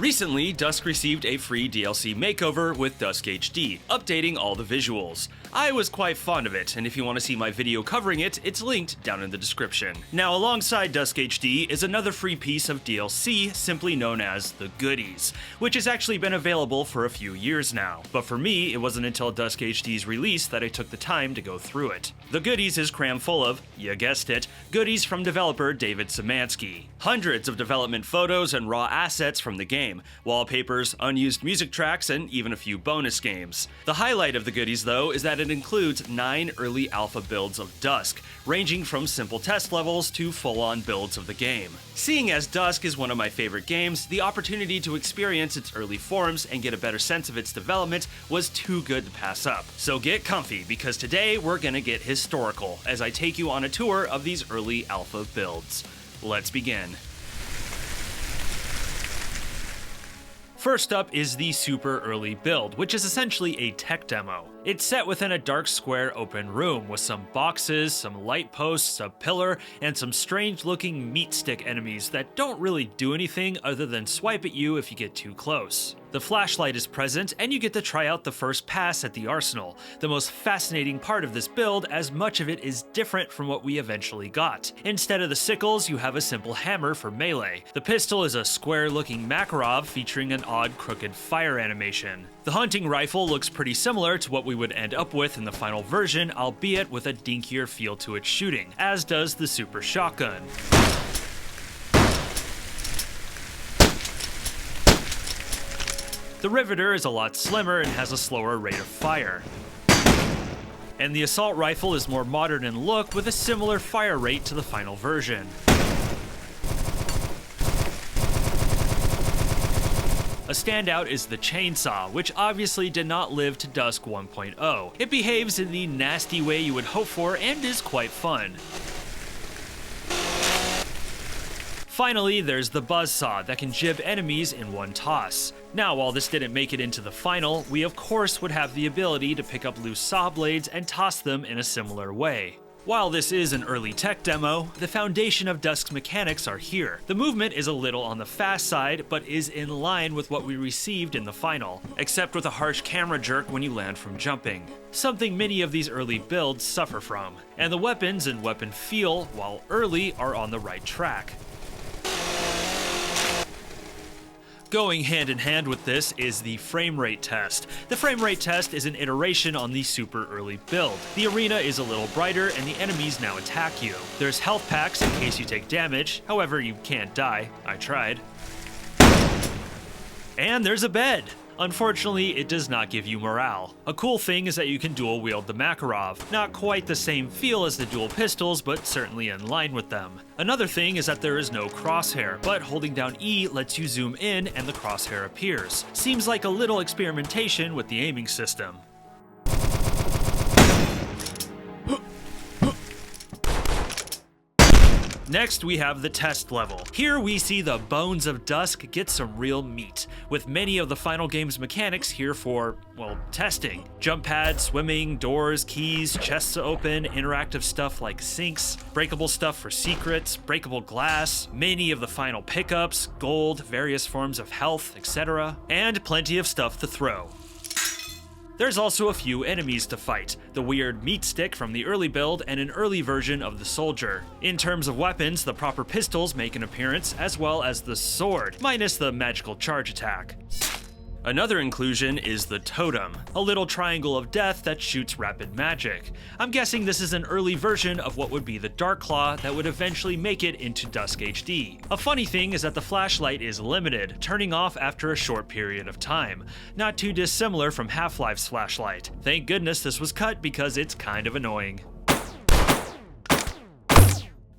Recently, DUSK received a free DLC makeover with DUSK HD, updating all the visuals. I was quite fond of it, and if you want to see my video covering it, it's linked down in the description. Now, alongside DUSK HD is another free piece of DLC simply known as the Goodies, which has actually been available for a few years now. But for me, it wasn't until DUSK HD's release that I took the time to go through it. The Goodies is crammed full of, you guessed it, goodies from developer David Szymanski. Hundreds of development photos and raw assets from the game, wallpapers, unused music tracks, and even a few bonus games. The highlight of the Goodies, though, is that it includes 9 early alpha builds of DUSK, ranging from simple test levels to full-on builds of the game. Seeing as DUSK is one of my favorite games, the opportunity to experience its early forms and get a better sense of its development was too good to pass up. So get comfy, because today we're gonna get historical as I take you on a tour of these early alpha builds. Let's begin. First up is the super early build, which is essentially a tech demo. It's set within a dark square open room with some boxes, some light posts, a pillar, and some strange looking meat stick enemies that don't really do anything other than swipe at you if you get too close. The flashlight is present, and you get to try out the first pass at the arsenal, the most fascinating part of this build as much of it is different from what we eventually got. Instead of the sickles, you have a simple hammer for melee. The pistol is a square-looking Makarov featuring an odd crooked fire animation. The hunting rifle looks pretty similar to what we would end up with in the final version, albeit with a dinkier feel to its shooting, as does the super shotgun. The Riveter is a lot slimmer and has a slower rate of fire. And the assault rifle is more modern in look with a similar fire rate to the final version. A standout is the chainsaw, which obviously did not live to DUSK 1.0. It behaves in the nasty way you would hope for and is quite fun. Finally, there's the buzzsaw that can jib enemies in one toss. Now, while this didn't make it into the final, we of course would have the ability to pick up loose saw blades and toss them in a similar way. While this is an early tech demo, the foundation of DUSK's mechanics are here. The movement is a little on the fast side, but is in line with what we received in the final, except with a harsh camera jerk when you land from jumping. Something many of these early builds suffer from. And the weapons and weapon feel, while early, are on the right track. Going hand in hand with this is the frame rate test. The frame rate test is an iteration on the super early build. The arena is a little brighter and the enemies now attack you. There's health packs in case you take damage, however you can't die. I tried. And there's a bed. Unfortunately, it does not give you morale. A cool thing is that you can dual wield the Makarov. Not quite the same feel as the dual pistols, but certainly in line with them. Another thing is that there is no crosshair, but holding down E lets you zoom in and the crosshair appears. Seems like a little experimentation with the aiming system. Next, we have the test level. Here we see the bones of DUSK get some real meat, with many of the final game's mechanics here for, well, testing. Jump pads, swimming, doors, keys, chests to open, interactive stuff like sinks, breakable stuff for secrets, breakable glass, many of the final pickups, gold, various forms of health, etc., and plenty of stuff to throw. There's also a few enemies to fight, the weird meat stick from the early build and an early version of the soldier. In terms of weapons, the proper pistols make an appearance, as well as the sword, minus the magical charge attack. Another inclusion is the totem, a little triangle of death that shoots rapid magic. I'm guessing this is an early version of what would be the Dark Claw that would eventually make it into DUSK HD. A funny thing is that the flashlight is limited, turning off after a short period of time. Not too dissimilar from Half-Life's flashlight. Thank goodness this was cut because it's kind of annoying.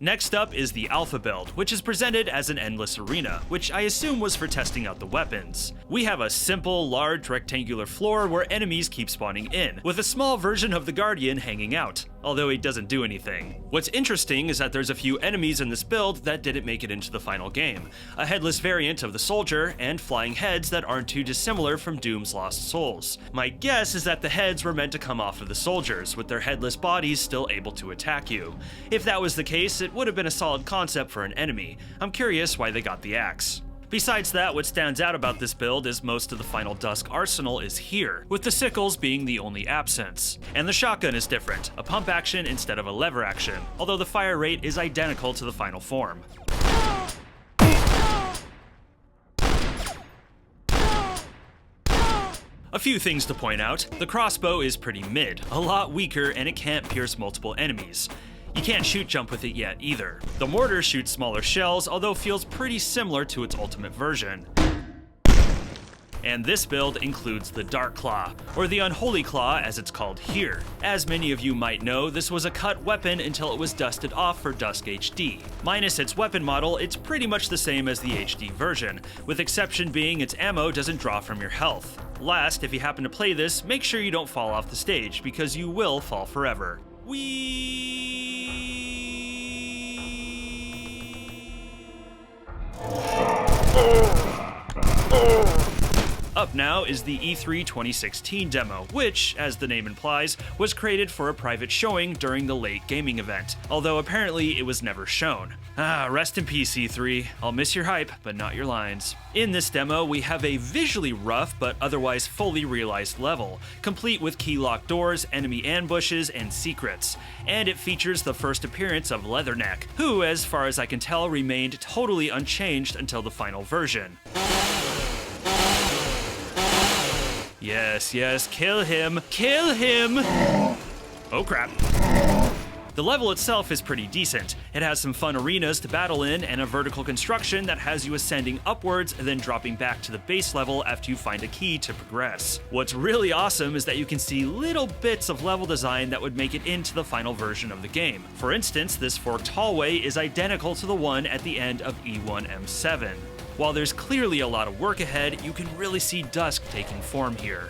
Next up is the Alpha build, which is presented as an endless arena, which I assume was for testing out the weapons. We have a simple, large, rectangular floor where enemies keep spawning in, with a small version of the Guardian hanging out, although he doesn't do anything. What's interesting is that there's a few enemies in this build that didn't make it into the final game, a headless variant of the Soldier, and flying heads that aren't too dissimilar from Doom's Lost Souls. My guess is that the heads were meant to come off of the soldiers, with their headless bodies still able to attack you. If that was the case, it would have been a solid concept for an enemy. I'm curious why they got the axe. Besides that, what stands out about this build is most of the final DUSK arsenal is here, with the sickles being the only absence. And the shotgun is different, a pump action instead of a lever action, although the fire rate is identical to the final form. A few things to point out. The crossbow is pretty mid, a lot weaker, and it can't pierce multiple enemies. You can't shoot jump with it yet either. The mortar shoots smaller shells, although feels pretty similar to its ultimate version. And this build includes the Dark Claw, or the Unholy Claw as it's called here. As many of you might know, this was a cut weapon until it was dusted off for DUSK HD. Minus its weapon model, it's pretty much the same as the HD version, with exception being its ammo doesn't draw from your health. Last, if you happen to play this, make sure you don't fall off the stage, because you will fall forever. Up now is the E3 2016 demo, which, as the name implies, was created for a private showing during the late gaming event, although apparently it was never shown. Rest in peace, E3. I'll miss your hype, but not your lines. In this demo, we have a visually rough but otherwise fully realized level, complete with key-locked doors, enemy ambushes, and secrets. And it features the first appearance of Leatherneck, who, as far as I can tell, remained totally unchanged until the final version. Yes, yes, kill him! Kill him! Oh crap. The level itself is pretty decent. It has some fun arenas to battle in and a vertical construction that has you ascending upwards and then dropping back to the base level after you find a key to progress. What's really awesome is that you can see little bits of level design that would make it into the final version of the game. For instance, this forked hallway is identical to the one at the end of E1M7. While there's clearly a lot of work ahead, you can really see DUSK taking form here.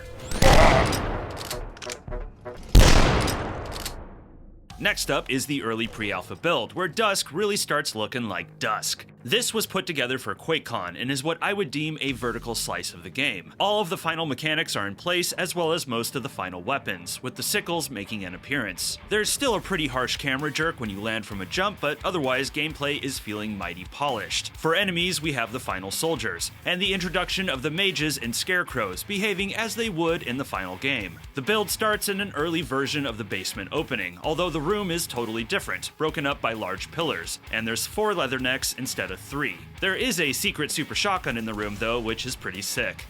Next up is the early pre-alpha build, where DUSK really starts looking like DUSK. This was put together for Quakecon and is what I would deem a vertical slice of the game. All of the final mechanics are in place, as well as most of the final weapons, with the sickles making an appearance. There's still a pretty harsh camera jerk when you land from a jump, but otherwise gameplay is feeling mighty polished. For enemies, we have the final soldiers, and the introduction of the mages and scarecrows, behaving as they would in the final game. The build starts in an early version of the basement opening, although the room is totally different, broken up by large pillars, and there's 4 leathernecks instead of 3. There is a secret super shotgun in the room though, which is pretty sick.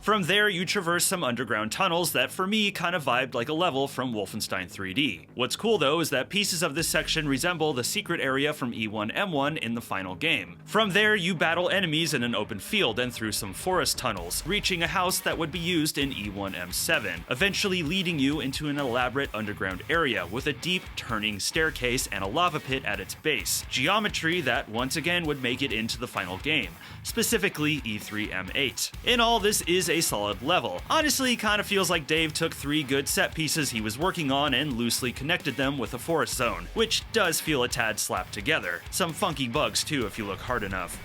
From there, you traverse some underground tunnels that, for me, kind of vibed like a level from Wolfenstein 3D. What's cool, though, is that pieces of this section resemble the secret area from E1M1 in the final game. From there, you battle enemies in an open field and through some forest tunnels, reaching a house that would be used in E1M7, eventually leading you into an elaborate underground area with a deep, turning staircase and a lava pit at its base. Geometry that, once again, would make it into the final game, specifically E3M8. In all, this is a solid level. Honestly, kinda feels like Dave took 3 good set pieces he was working on and loosely connected them with a forest zone, which does feel a tad slapped together. Some funky bugs too if you look hard enough.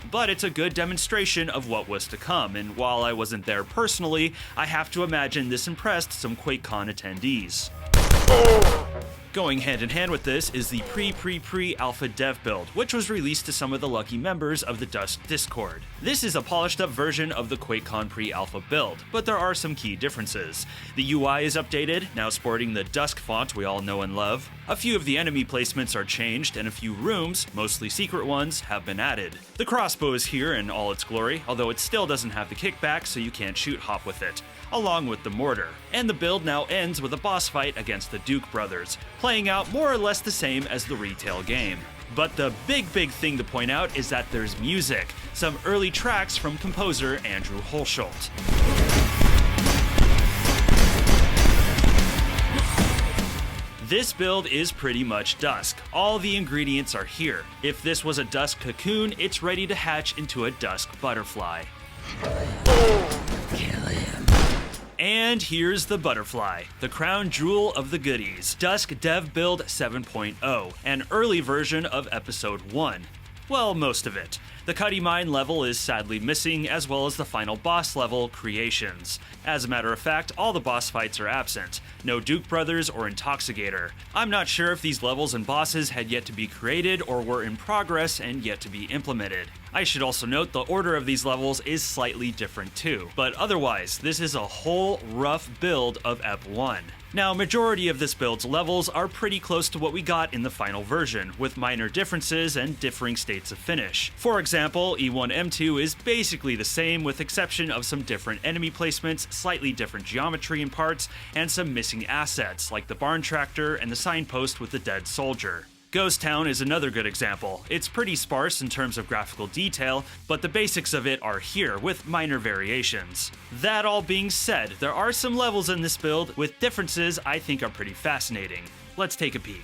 But it's a good demonstration of what was to come, and while I wasn't there personally, I have to imagine this impressed some Quakecon attendees. Going hand in hand with this is the pre-alpha dev build, which was released to some of the lucky members of the DUSK Discord. This is a polished up version of the Quakecon pre-alpha build, but there are some key differences. The UI is updated, now sporting the DUSK font we all know and love. A few of the enemy placements are changed, and a few rooms, mostly secret ones, have been added. The crossbow is here in all its glory, although it still doesn't have the kickback, so you can't shoot hop with it, along with the mortar. And the build now ends with a boss fight against the Duke brothers, playing out more or less the same as the retail game. But the big thing to point out is that there's music, some early tracks from composer Andrew Holschult. This build is pretty much DUSK. All the ingredients are here. If this was a DUSK cocoon, it's ready to hatch into a DUSK butterfly. Kill him. And here's the butterfly, the crown jewel of the goodies, DUSK Dev Build 7.0, an early version of Episode 1. Well, most of it. The Cuddy Mine level is sadly missing, as well as the final boss level, Creations. As a matter of fact, all the boss fights are absent. No Duke Brothers or Intoxicator. I'm not sure if these levels and bosses had yet to be created or were in progress and yet to be implemented. I should also note the order of these levels is slightly different too, but otherwise, this is a whole rough build of Ep 1. Now, majority of this build's levels are pretty close to what we got in the final version, with minor differences and differing states of finish. For example, E1M2 is basically the same with exception of some different enemy placements, slightly different geometry in parts, and some missing assets like the barn tractor and the signpost with the dead soldier. Ghost Town is another good example. It's pretty sparse in terms of graphical detail, but the basics of it are here, with minor variations. That all being said, there are some levels in this build with differences I think are pretty fascinating. Let's take a peek.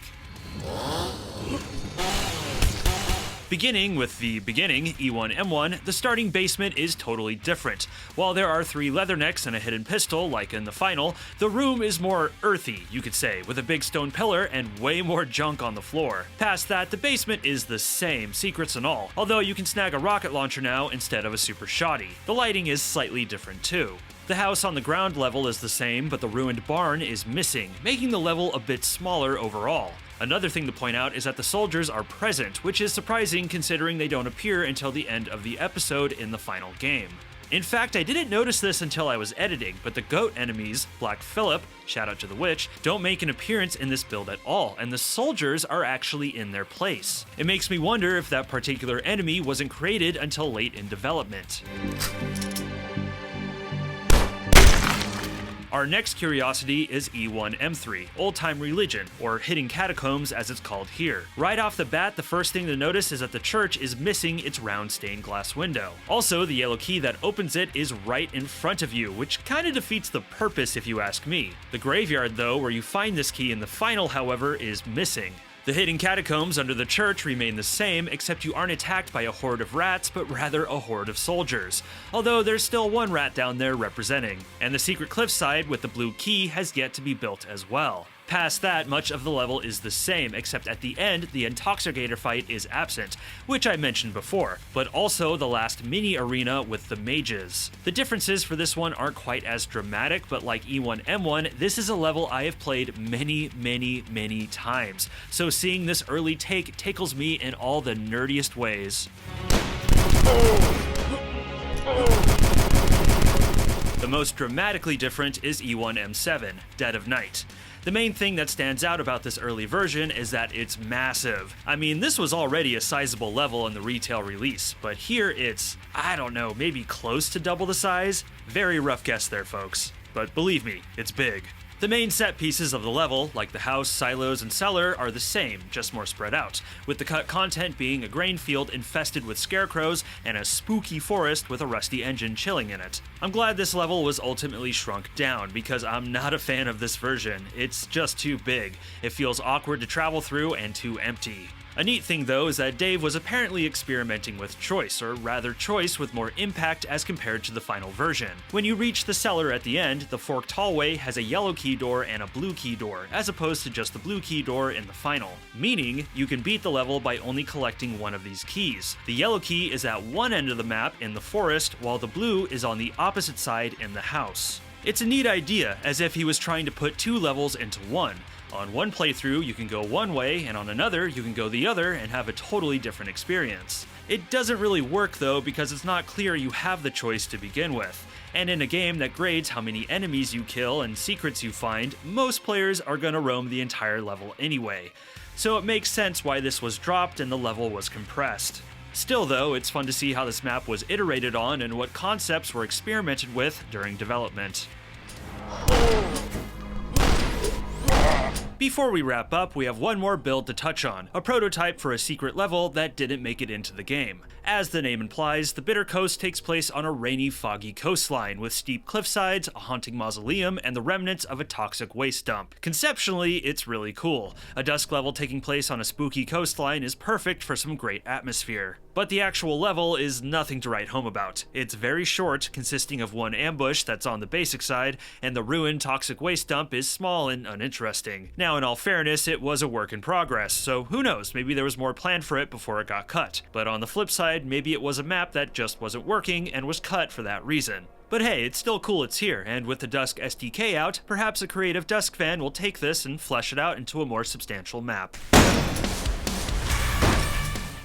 Beginning with the beginning, E1M1, the starting basement is totally different. While there are 3 leathernecks and a hidden pistol, like in the final, the room is more earthy, you could say, with a big stone pillar and way more junk on the floor. Past that, the basement is the same, secrets and all, although you can snag a rocket launcher now instead of a super shoddy. The lighting is slightly different too. The house on the ground level is the same, but the ruined barn is missing, making the level a bit smaller overall. Another thing to point out is that the soldiers are present, which is surprising considering they don't appear until the end of the episode in the final game. In fact, I didn't notice this until I was editing, but the goat enemies, Black Phillip, shout out to the witch, don't make an appearance in this build at all, and the soldiers are actually in their place. It makes me wonder if that particular enemy wasn't created until late in development. Our next curiosity is E1M3, Old Time Religion, or Hidden Catacombs as it's called here. Right off the bat, the first thing to notice is that the church is missing its round stained glass window. Also, the yellow key that opens it is right in front of you, which kinda defeats the purpose if you ask me. The graveyard though, where you find this key in the final, however, is missing. The hidden catacombs under the church remain the same, except you aren't attacked by a horde of rats, but rather a horde of soldiers. Although there's still one rat down there representing. And the secret cliffside with the blue key has yet to be built as well. Past that, much of the level is the same, except at the end, the Intoxicator fight is absent, which I mentioned before, but also the last mini-arena with the mages. The differences for this one aren't quite as dramatic, but like E1M1, this is a level I have played many times, so seeing this early take tickles me in all the nerdiest ways. The most dramatically different is E1M7, Dead of Night. The main thing that stands out about this early version is that it's massive. I mean, this was already a sizable level in the retail release, but here it's, I don't know, maybe close to double the size? Very rough guess there, folks. But believe me, it's big. The main set pieces of the level, like the house, silos, and cellar, are the same, just more spread out, with the cut content being a grain field infested with scarecrows and a spooky forest with a rusty engine chilling in it. I'm glad this level was ultimately shrunk down, because I'm not a fan of this version. It's just too big. It feels awkward to travel through and too empty. A neat thing though is that Dave was apparently experimenting with choice, or rather choice with more impact as compared to the final version. When you reach the cellar at the end, the forked hallway has a yellow key door and a blue key door, as opposed to just the blue key door in the final. Meaning, you can beat the level by only collecting one of these keys. The yellow key is at one end of the map in the forest, while the blue is on the opposite side in the house. It's a neat idea, as if he was trying to put 2 levels into one. On one playthrough, you can go one way, and on another, you can go the other and have a totally different experience. It doesn't really work though, because it's not clear you have the choice to begin with. And in a game that grades how many enemies you kill and secrets you find, most players are gonna roam the entire level anyway. So it makes sense why this was dropped and the level was compressed. Still though, it's fun to see how this map was iterated on and what concepts were experimented with during development. Before we wrap up, we have one more build to touch on, a prototype for a secret level that didn't make it into the game. As the name implies, the Bitter Coast takes place on a rainy, foggy coastline with steep cliffsides, a haunting mausoleum, and the remnants of a toxic waste dump. Conceptually, it's really cool. A Dusk level taking place on a spooky coastline is perfect for some great atmosphere. But the actual level is nothing to write home about. It's very short, consisting of one ambush that's on the basic side, and the ruined toxic waste dump is small and uninteresting. Now, Now, in all fairness, it was a work in progress, so who knows, maybe there was more planned for it before it got cut. But on the flip side, maybe it was a map that just wasn't working and was cut for that reason. But hey, it's still cool it's here, and with the DUSK SDK out, perhaps a creative DUSK fan will take this and flesh it out into a more substantial map.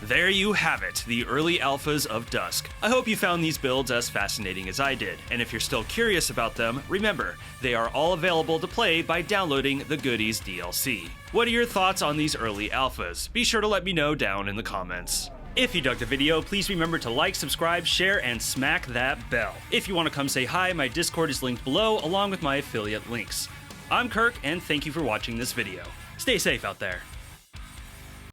There you have it, the early alphas of DUSK. I hope you found these builds as fascinating as I did, and if you're still curious about them, remember, they are all available to play by downloading the Goodies DLC. What are your thoughts on these early alphas? Be sure to let me know down in the comments. If you dug the video, please remember to like, subscribe, share, and smack that bell. If you want to come say hi, my Discord is linked below, along with my affiliate links. I'm Kirk, and thank you for watching this video. Stay safe out there.